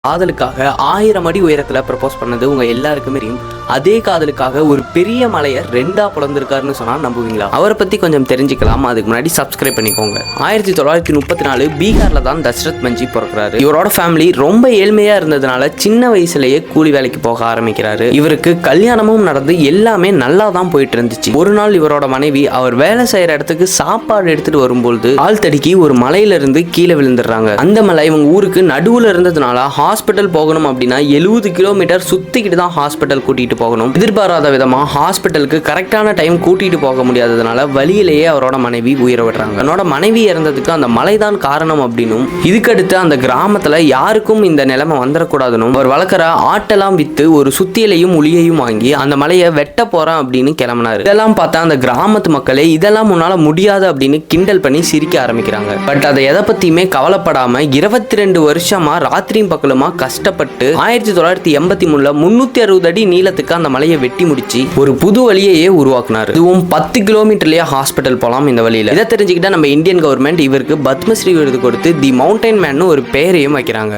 காதலுக்காக 1000 அடி உயரத்துல ப்ரப்போஸ் பண்ணது உங்க எல்லாருக்குமே தெரியும். அதே காதலுக்காக ஒரு பெரிய மலையை 2ஆ பிளந்திருக்காருன்னு சொன்னா நம்புவீங்களா? அவரை பத்தி கொஞ்சம் தெரிஞ்சுக்கலாம். அதுக்கு முன்னாடி சப்ஸ்கிரைப் பண்ணிக்கோங்க. 1934 பீகார்ல தான் தசரத் மஞ்சி பிறக்கிறாரு. இவரோட ஃபேமிலி ரொம்ப ஏழ்மையா இருந்ததுனால சின்ன வயசுலயே கூலி வேலைக்கு போக ஆரம்பிக்கிறாரு. இவருக்கு கல்யாணமும் நடந்து எல்லாமே நல்லா தான் போயிட்டு இருந்துச்சு. ஒரு நாள் இவரோட மனைவி அவர் வேலை செய்யற இடத்துக்கு சாப்பாடு எடுத்துட்டு வரும்போது ஆள் தடுக்கி ஒரு மலையில இருந்து கீழே விழுந்துடுறாங்க. அந்த மலை இவங்க ஊருக்கு நடுவுல இருந்ததுனால ஹாஸ்பிட்டல் போகணும் அப்படின்னா 70 கிலோமீட்டர் சுத்திக்கிட்டு தான் ஹாஸ்பிட்டல் கூட்டிட்டு போகணும். எதிர்பாராத விதமா ஹாஸ்பிட்டலுக்கு கரெக்டான டைம் கூட்டிட்டு போக முடியாததுனால வழியிலேயே அவரோட மனைவி உயிரை விடுறாங்க. தன்னோட மனைவி இறந்ததுக்கு அந்த மலைதான் காரணம் அப்படின்னும், இதுக்கடுத்து அந்த கிராமத்துல யாருக்கும் இந்த நிலைமை வந்துடக்கூடாதுன்னு அவர் வளர்க்குற ஆட்டெல்லாம் வித்து ஒரு சுத்தியலையும் உளியையும் வாங்கி அந்த மலையை வெட்ட போறேன் அப்படின்னு கிளம்பினாரு. இதெல்லாம் பார்த்தா அந்த கிராமத்து மக்களே இதெல்லாம் முன்னால முடியாது அப்படின்னு கிண்டல் பண்ணி சிரிக்க ஆரம்பிக்கிறாங்க. பட் அதை எதை பத்தியுமே கவலைப்படாம 22 வருஷமா ராத்திரியும் பக்கலுமா கஷ்டப்பட்டு 1983 360 அடி நீளத்துக்கு அந்த மலையை வெட்டி முடிச்சு ஒரு புது வழியையே உருவாக்குனாரு. இதுவும் 10 கிலோமீட்டர்லயே ஹாஸ்பிட்டல் போலாம் இந்த வழியில. இதை தெரிஞ்சுக்கிட்டா நம்ம இந்தியன் கவர்மெண்ட் இவருக்கு பத்மஸ்ரீ விருது கொடுத்து தி மவுண்டைன் மேன் ஒரு பெயரையும் வைக்கிறாங்க.